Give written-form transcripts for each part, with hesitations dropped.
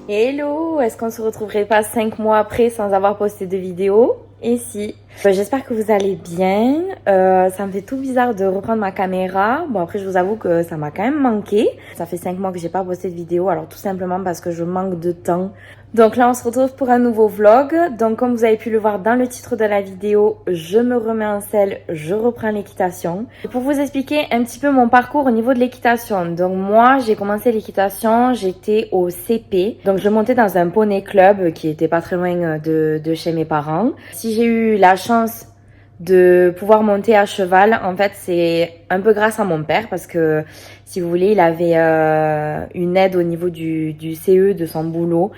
Hello, est-ce qu'on se retrouverait pas 5 mois après sans avoir posté de vidéo? Et si. J'espère que vous allez bien. Ça me fait tout bizarre de reprendre ma caméra. Bon, après je vous avoue que ça m'a quand même manqué. Ça fait 5 mois que j'ai pas posté de vidéo, alors tout simplement parce que je manque de temps. Donc là on se retrouve pour un nouveau vlog. Donc comme vous avez pu le voir dans le titre de la vidéo, je me remets en selle, je reprends l'équitation. Pour vous expliquer un petit peu mon parcours au niveau de l'équitation. Donc moi j'ai commencé l'équitation, j'étais au CP. Donc je montais dans un poney club qui était pas très loin de chez mes parents. Si j'ai eu la chance de pouvoir monter à cheval, en fait c'est un peu grâce à mon père parce que si vous voulez il avait une aide au niveau du CE de son boulot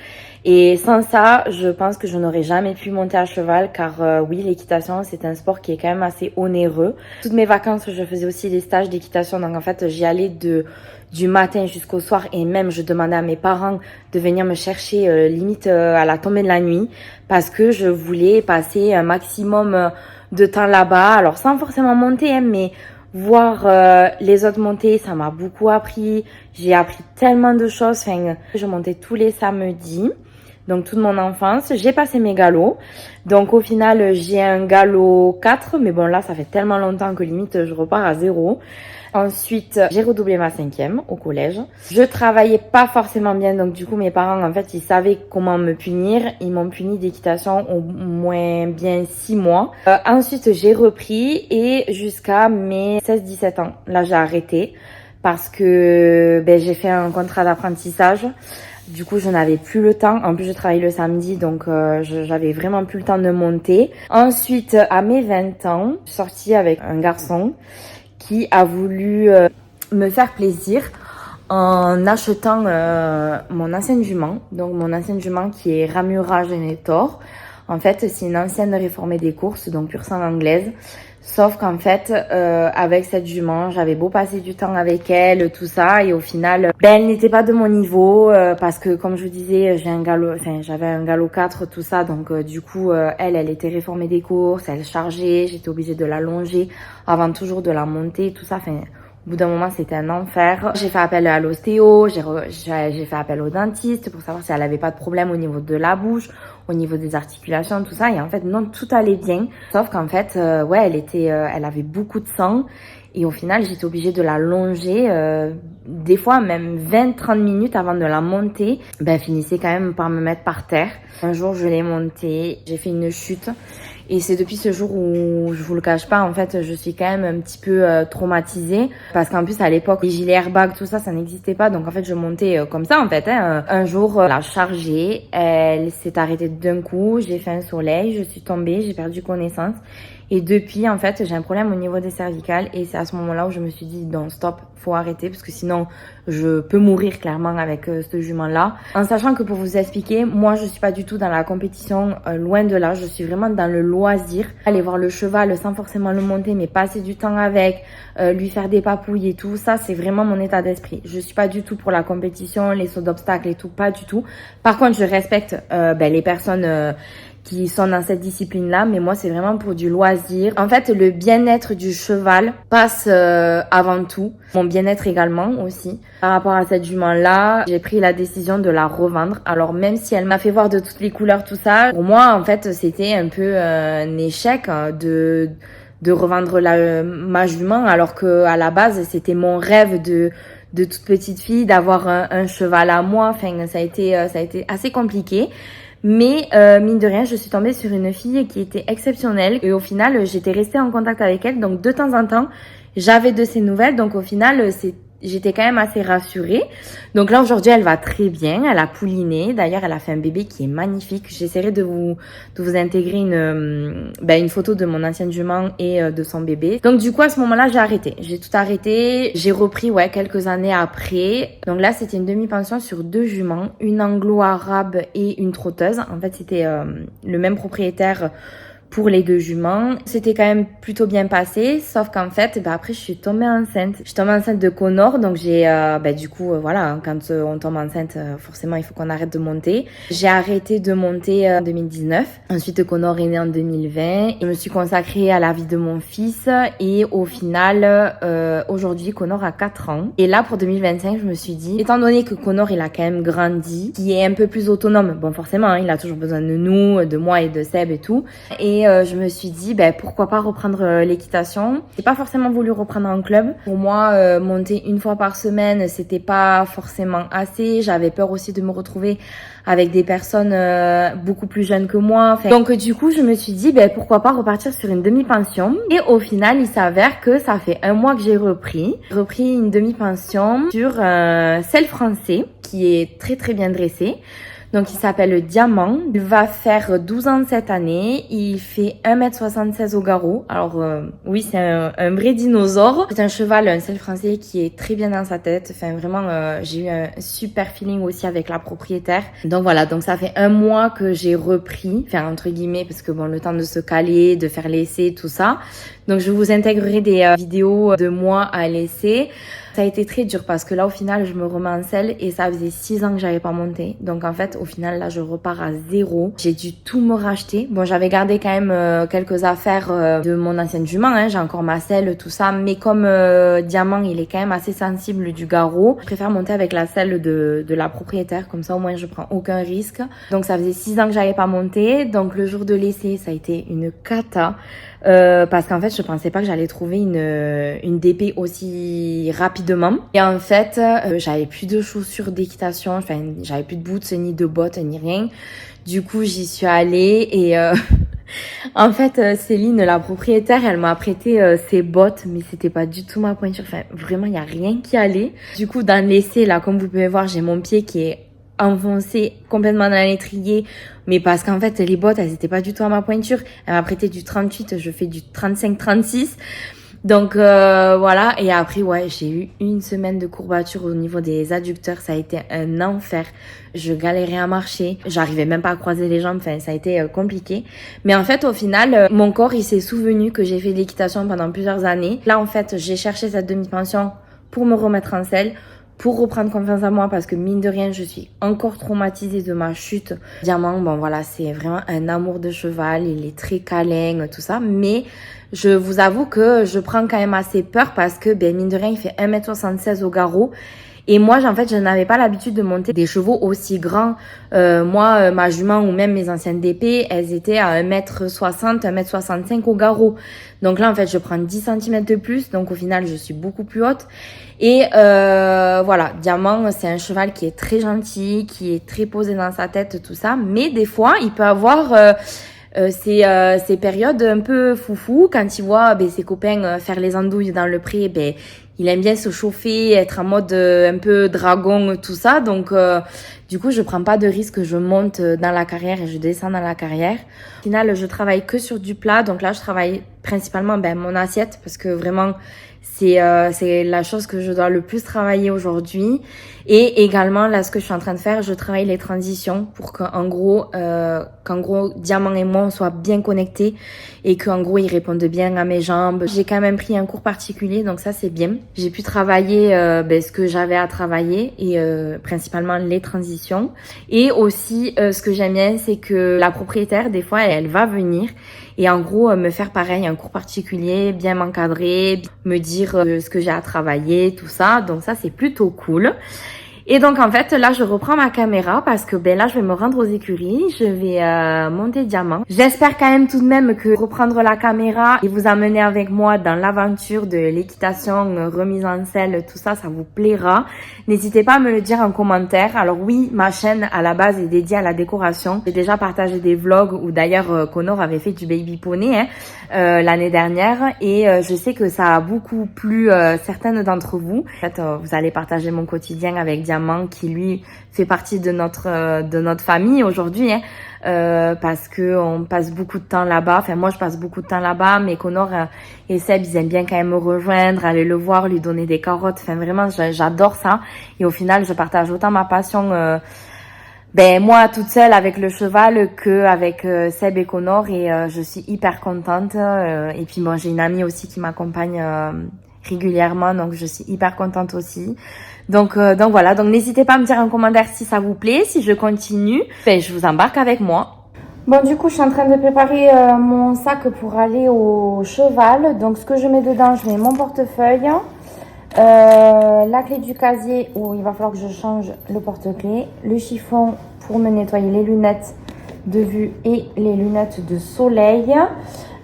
et sans ça je pense que je n'aurais jamais pu monter à cheval car oui l'équitation c'est un sport qui est quand même assez onéreux. Toutes mes vacances je faisais aussi des stages d'équitation donc en fait j'y allais du matin jusqu'au soir et même je demandais à mes parents de venir me chercher limite à la tombée de la nuit parce que je voulais passer un maximum de temps là-bas, alors sans forcément monter, hein, mais voir les autres monter, ça m'a beaucoup appris. J'ai appris tellement de choses. Enfin, je montais tous les samedis, donc toute mon enfance. J'ai passé mes galops, donc au final j'ai un galop 4, mais bon là ça fait tellement longtemps que limite je repars à 0. Ensuite, j'ai redoublé ma 5e au collège. Je travaillais pas forcément bien, donc du coup mes parents en fait ils savaient comment me punir. Ils m'ont puni d'équitation au moins bien 6 mois. Ensuite j'ai repris et jusqu'à mes 16-17 ans. Là j'ai arrêté parce que j'ai fait un contrat d'apprentissage. Du coup, je n'avais plus le temps. En plus, je travaillais le samedi, donc j'avais vraiment plus le temps de monter. Ensuite, à mes 20 ans, je suis sortie avec un garçon qui a voulu me faire plaisir en achetant mon ancienne jument. Donc mon ancienne jument qui est Ramura Genetor. En fait, c'est une ancienne réformée des courses, donc pure sang anglaise. Sauf qu'en fait, avec cette jument, j'avais beau passer du temps avec elle, tout ça, et au final, elle n'était pas de mon niveau parce que, comme je vous disais, j'avais un galop 4, tout ça, donc du coup, elle était réformée des courses, elle chargeait, j'étais obligée de l'allonger avant toujours de la monter, tout ça. Enfin, au bout d'un moment, c'était un enfer. J'ai fait appel à l'ostéo, j'ai fait appel au dentiste pour savoir si elle avait pas de problème au niveau de la bouche, au niveau des articulations, tout ça. Et en fait, non, tout allait bien. Sauf qu'en fait, elle avait beaucoup de sang. Et au final, j'étais obligée de la longer, des fois même 20-30 minutes avant de la monter. Elle finissait quand même par me mettre par terre. Un jour, je l'ai montée, j'ai fait une chute. Et c'est depuis ce jour où, je vous le cache pas, en fait, je suis quand même un petit peu traumatisée. Parce qu'en plus, à l'époque, les gilets airbag, tout ça, ça n'existait pas. Donc, en fait, je montais comme ça, en fait. Hein. Un jour, la chargée, elle s'est arrêtée d'un coup. J'ai fait un soleil, je suis tombée, j'ai perdu connaissance. Et depuis, en fait, j'ai un problème au niveau des cervicales. Et c'est à ce moment-là où je me suis dit, non, stop, faut arrêter. Parce que sinon, je peux mourir clairement avec ce jument-là. En sachant que pour vous expliquer, moi, je suis pas du tout dans la compétition, loin de là. Je suis vraiment dans le loisir. Aller voir le cheval sans forcément le monter, mais passer du temps avec, lui faire des papouilles et tout. Ça, c'est vraiment mon état d'esprit. Je suis pas du tout pour la compétition, les sauts d'obstacles et tout, pas du tout. Par contre, je respecte les personnes qui sont dans cette discipline-là, mais moi, c'est vraiment pour du loisir. En fait, le bien-être du cheval passe avant tout. Mon bien-être également aussi. Par rapport à cette jument-là, j'ai pris la décision de la revendre. Alors, même si elle m'a fait voir de toutes les couleurs, tout ça, pour moi, en fait, c'était un peu un échec de revendre ma jument, alors que à la base, c'était mon rêve de toute petite fille d'avoir un cheval à moi. Enfin, ça a été assez compliqué. Mais mine de rien, je suis tombée sur une fille qui était exceptionnelle et au final, j'étais restée en contact avec elle. Donc de temps en temps, j'avais de ses nouvelles. Donc au final, j'étais quand même assez rassurée. Donc là, aujourd'hui, elle va très bien. Elle a pouliné. D'ailleurs, elle a fait un bébé qui est magnifique. J'essaierai de vous intégrer une photo de mon ancienne jument et de son bébé. Donc du coup, à ce moment-là, j'ai arrêté. J'ai tout arrêté. J'ai repris, quelques années après. Donc là, c'était une demi-pension sur 2 juments. Une anglo-arabe et une trotteuse. En fait, c'était le même propriétaire pour les 2 juments. C'était quand même plutôt bien passé, sauf qu'en fait, après je suis tombée enceinte. Je suis tombée enceinte de Connor, donc j'ai, du coup, voilà, quand on tombe enceinte, forcément il faut qu'on arrête de monter. J'ai arrêté de monter en 2019. Ensuite, Connor est né en 2020. Je me suis consacrée à la vie de mon fils et au final, aujourd'hui, Connor a 4 ans. Et là, pour 2025, je me suis dit, étant donné que Connor, il a quand même grandi, qui est un peu plus autonome, bon, forcément, hein, il a toujours besoin de nous, de moi et de Seb et tout. Et je me suis dit, pourquoi pas reprendre l'équitation. J'ai pas forcément voulu reprendre un club. Pour moi, monter une fois par semaine, c'était pas forcément assez. J'avais peur aussi de me retrouver avec des personnes beaucoup plus jeunes que moi. Donc du coup, je me suis dit, pourquoi pas repartir sur une demi-pension. Et au final, il s'avère que ça fait 1 mois que j'ai repris une demi-pension sur un sel français qui est très très bien dressé. Donc, il s'appelle Diamant. Il va faire 12 ans cette année. Il fait 1m76 au garrot. Alors, oui, c'est un vrai dinosaure. C'est un cheval, un sel français qui est très bien dans sa tête. Enfin, vraiment, j'ai eu un super feeling aussi avec la propriétaire. Donc, voilà. Donc, ça fait 1 mois que j'ai repris. Enfin, entre guillemets, parce que bon, le temps de se caler, de faire l'essai, tout ça. Donc, je vous intégrerai des vidéos de moi à l'essai. Ça a été très dur parce que là, au final, je me remets en selle et ça faisait 6 ans que j'avais pas monté. Donc, en fait, au final, là, je repars à 0. J'ai dû tout me racheter. Bon, j'avais gardé quand même quelques affaires de mon ancienne jument, hein. J'ai encore ma selle, tout ça. Mais comme Diamant, il est quand même assez sensible du garrot, je préfère monter avec la selle de la propriétaire. Comme ça, au moins, je prends aucun risque. Donc, ça faisait 6 ans que j'avais pas monté. Donc, le jour de l'essai, ça a été une cata. Parce qu'en fait, je pensais pas que j'allais trouver une DP aussi rapidement. Et en fait, j'avais plus de chaussures d'équitation, enfin, j'avais plus de boots, ni de bottes, ni rien. Du coup, j'y suis allée et en fait, Céline, la propriétaire, elle m'a prêté ses bottes, mais c'était pas du tout ma pointure. Enfin, vraiment, il y a rien qui allait. Du coup, dans l'essai, là, comme vous pouvez voir, j'ai mon pied qui est enfoncé complètement dans l'étrier, mais parce qu'en fait les bottes elles étaient pas du tout à ma pointure. Elle m'a prêté du 38, je fais du 35-36, donc voilà. Et après j'ai eu 1 semaine de courbature au niveau des adducteurs, ça a été un enfer. Je galérais à marcher, j'arrivais même pas à croiser les jambes, enfin ça a été compliqué. Mais en fait au final mon corps il s'est souvenu que j'ai fait de l'équitation pendant plusieurs années. Là en fait j'ai cherché cette demi-pension pour me remettre en selle, pour reprendre confiance en moi, parce que mine de rien, je suis encore traumatisée de ma chute. Diamant, bon voilà, c'est vraiment un amour de cheval, il est très câlin, tout ça, mais je vous avoue que je prends quand même assez peur parce que, mine de rien, il fait 1m76 au garrot. Et moi, en fait, je n'avais pas l'habitude de monter des chevaux aussi grands. Moi, ma jument ou même mes anciennes DP, elles étaient à 1m60, 1m65 au garrot. Donc là, en fait, je prends 10 cm de plus. Donc au final, je suis beaucoup plus haute. Et voilà, Diamant, c'est un cheval qui est très gentil, qui est très posé dans sa tête, tout ça. Mais des fois, il peut avoir ces périodes un peu foufou. Quand il voit ses copains faire les andouilles dans le pré, il aime bien se chauffer, être en mode un peu dragon, tout ça. Donc, du coup, je prends pas de risque. Je monte dans la carrière et je descends dans la carrière. Au final, je travaille que sur du plat. Donc là, je travaille principalement mon assiette parce que vraiment, c'est la chose que je dois le plus travailler aujourd'hui. Et également, là, ce que je suis en train de faire, je travaille les transitions pour qu'en gros, Diamant et moi, on soit bien connectés et qu'en gros, ils répondent bien à mes jambes. J'ai quand même pris un cours particulier, donc ça, c'est bien. J'ai pu travailler ce que j'avais à travailler et principalement les transitions. Et aussi, ce que j'aime bien, c'est que la propriétaire, des fois, elle va venir et en gros, me faire pareil, un cours particulier, bien m'encadrer, me dire ce que j'ai à travailler, tout ça. Donc ça, c'est plutôt cool. Et donc en fait là je reprends ma caméra parce que là je vais me rendre aux écuries, je vais monter Diamant. J'espère quand même tout de même que reprendre la caméra et vous amener avec moi dans l'aventure de l'équitation, remise en selle, tout ça, ça vous plaira. N'hésitez pas à me le dire en commentaire. Alors oui, ma chaîne à la base est dédiée à la décoration. J'ai déjà partagé des vlogs où d'ailleurs Connor avait fait du baby poney l'année dernière et je sais que ça a beaucoup plu certaines d'entre vous. En fait, vous allez partager mon quotidien avec Diamant qui lui fait partie de notre famille aujourd'hui, parce que on passe beaucoup de temps là-bas. Enfin moi je passe beaucoup de temps là-bas, mais Connor et Seb ils aiment bien quand même me rejoindre, aller le voir, lui donner des carottes. Enfin vraiment j'adore ça et au final je partage autant ma passion ben moi toute seule avec le cheval que avec Seb et Connor et je suis hyper contente et puis bon j'ai une amie aussi qui m'accompagne régulièrement donc je suis hyper contente aussi donc voilà donc n'hésitez pas à me dire en commentaire si ça vous plaît, si je continue, ben je vous embarque avec moi. Bon du coup je suis en train de préparer mon sac pour aller au cheval, donc ce que je mets dedans, je mets mon portefeuille, la clé du casier où il va falloir que je change le porte-clés, le chiffon pour me nettoyer les lunettes de vue et les lunettes de soleil,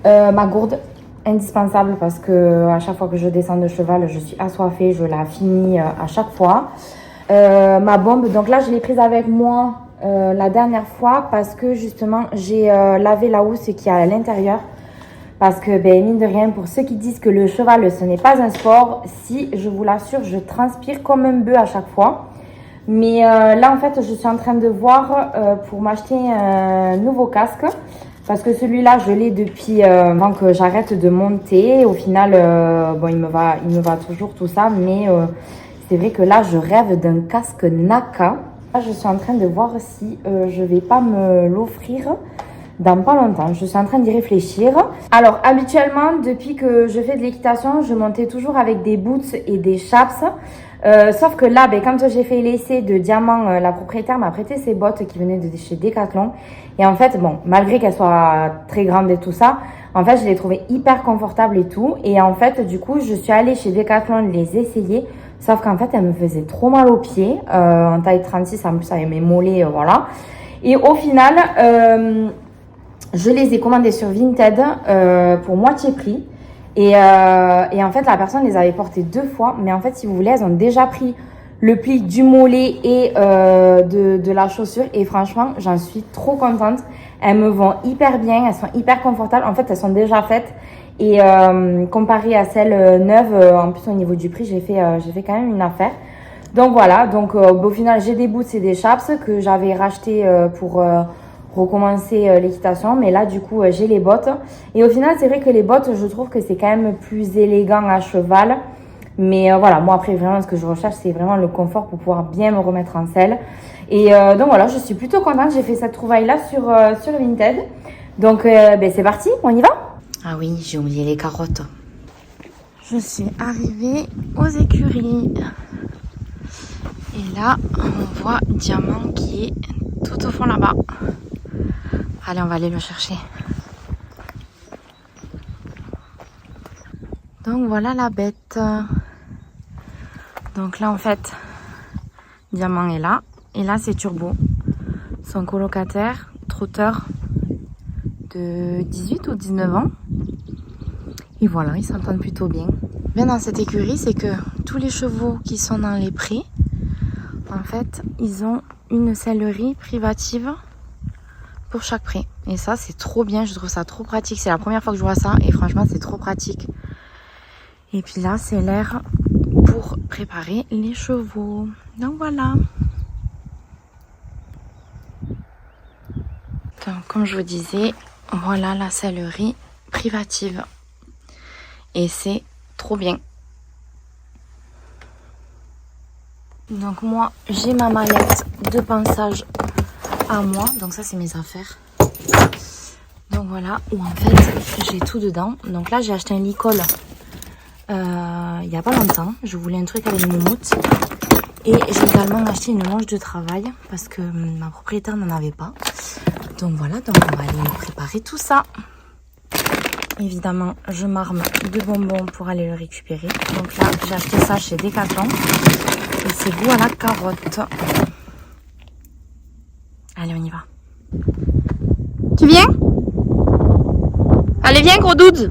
ma gourde indispensable parce que à chaque fois que je descends de cheval je suis assoiffée, je la finis à chaque fois, ma bombe, donc là je l'ai prise avec moi la dernière fois parce que justement j'ai lavé la housse qui est à l'intérieur. Parce que, ben, mine de rien, pour ceux qui disent que le cheval, ce n'est pas un sport, si, je vous l'assure, je transpire comme un bœuf à chaque fois. Mais là, en fait, je suis en train de voir pour m'acheter un nouveau casque. Parce que celui-là, je l'ai depuis avant que j'arrête de monter. Au final, bon, il me va toujours tout ça. Mais c'est vrai que là, je rêve d'un casque Naka. Là, je suis en train de voir si je vais pas me l'offrir dans pas longtemps. Je suis en train d'y réfléchir. Alors, habituellement, depuis que je fais de l'équitation, je montais toujours avec des boots et des chaps. Sauf que là, ben, quand j'ai fait l'essai de diamant, la propriétaire m'a prêté ses bottes qui venaient de chez Decathlon. Et en fait, bon, malgré qu'elles soient très grandes et tout ça, en fait, je les trouvais hyper confortables et tout. Et en fait, du coup, je suis allée chez Decathlon les essayer. Sauf qu'en fait, elles me faisaient trop mal aux pieds. En taille 36, en plus, avec mes mollets, voilà. Et au final, je les ai commandés sur Vinted pour moitié prix. Et en fait, la personne les avait portées 2 fois. Mais en fait, si vous voulez, elles ont déjà pris le pli du mollet et de la chaussure. Et franchement, j'en suis trop contente. Elles me vont hyper bien. Elles sont hyper confortables. En fait, elles sont déjà faites. Et comparé à celles neuves, en plus au niveau du prix, j'ai fait quand même une affaire. Donc voilà. Donc au final, j'ai des boots et des chaps que j'avais racheté pour recommencer l'équitation, mais là du coup j'ai les bottes et au final c'est vrai que les bottes je trouve que c'est quand même plus élégant à cheval, mais voilà, moi après vraiment ce que je recherche c'est vraiment le confort pour pouvoir bien me remettre en selle et donc voilà, je suis plutôt contente, j'ai fait cette trouvaille là sur Vinted, donc ben, c'est parti, on y va. Ah oui, j'ai oublié les carottes. Je suis arrivée aux écuries et là on voit Diamant qui est tout au fond là-bas. Allez, on va aller le chercher. Donc voilà la bête. Donc là en fait, Diamant est là. Et là c'est Turbo, son colocataire, trotteur de 18 ou 19 ans. Et voilà, ils s'entendent plutôt bien. Bien dans cette écurie, c'est que tous les chevaux qui sont dans les prés, en fait, ils ont une sellerie privative pour chaque pré. Et ça, c'est trop bien. Je trouve ça trop pratique. C'est la première fois que je vois ça. Et franchement, c'est trop pratique. Et puis là, c'est l'air pour préparer les chevaux. Donc voilà. Donc, comme je vous disais, voilà la sellerie privative. Et c'est trop bien. Donc moi, j'ai ma mallette de pinçage à moi. Donc ça, c'est mes affaires. Donc voilà, où en fait, j'ai tout dedans. Donc là, j'ai acheté un licol il n'y a pas longtemps. Je voulais un truc avec une moumoute. Et j'ai également acheté une longe de travail parce que ma propriétaire n'en avait pas. Donc voilà, donc on va aller préparer tout ça. Évidemment, je m'arme de bonbons pour aller le récupérer. Donc là, j'ai acheté ça chez Decathlon. Et c'est goût à la carotte. Allez, on y va. Tu viens? Allez, viens, gros doudou.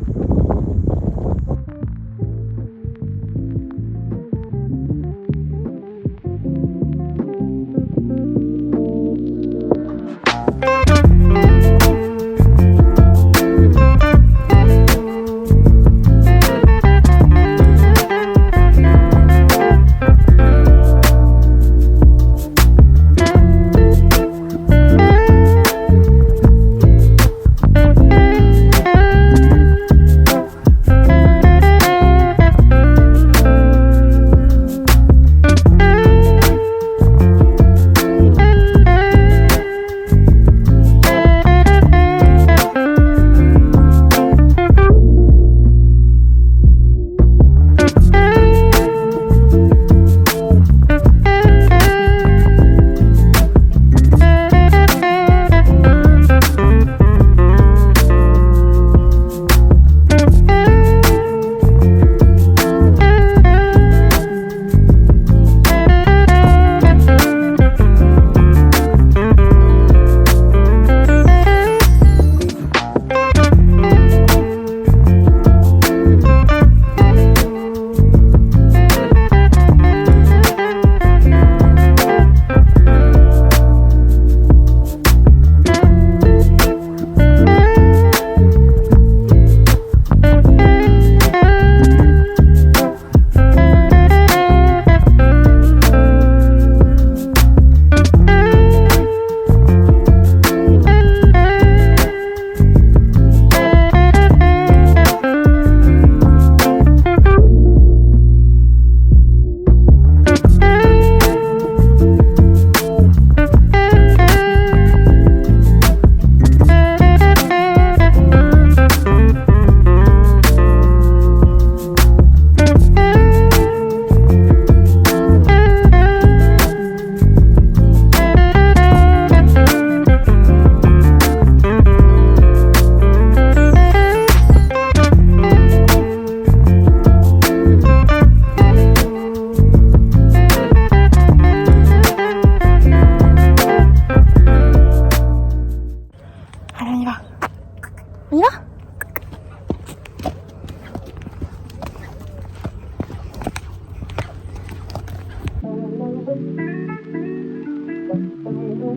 Oh,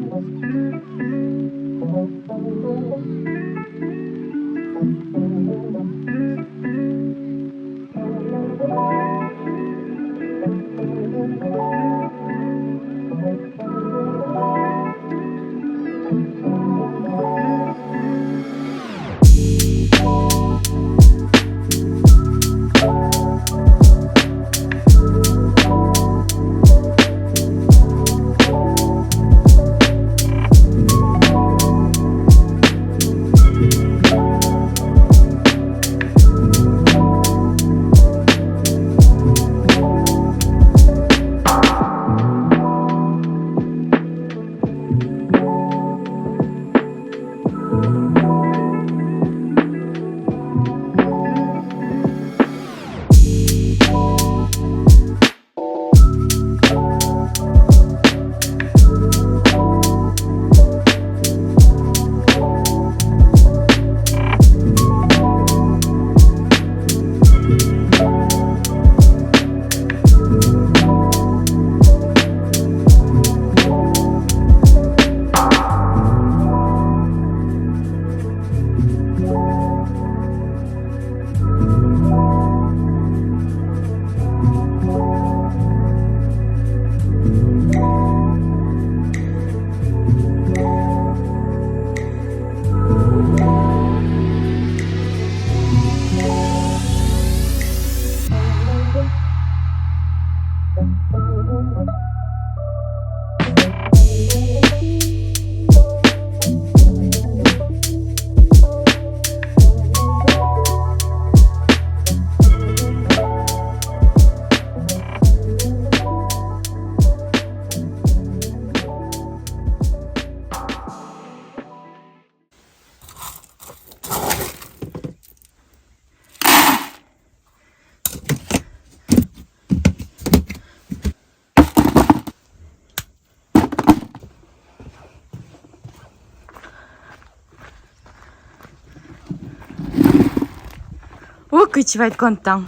que tu vas être content.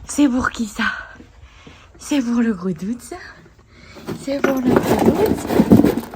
C'est pour qui ça? C'est pour le gros doute, ça? C'est pour le gros doute?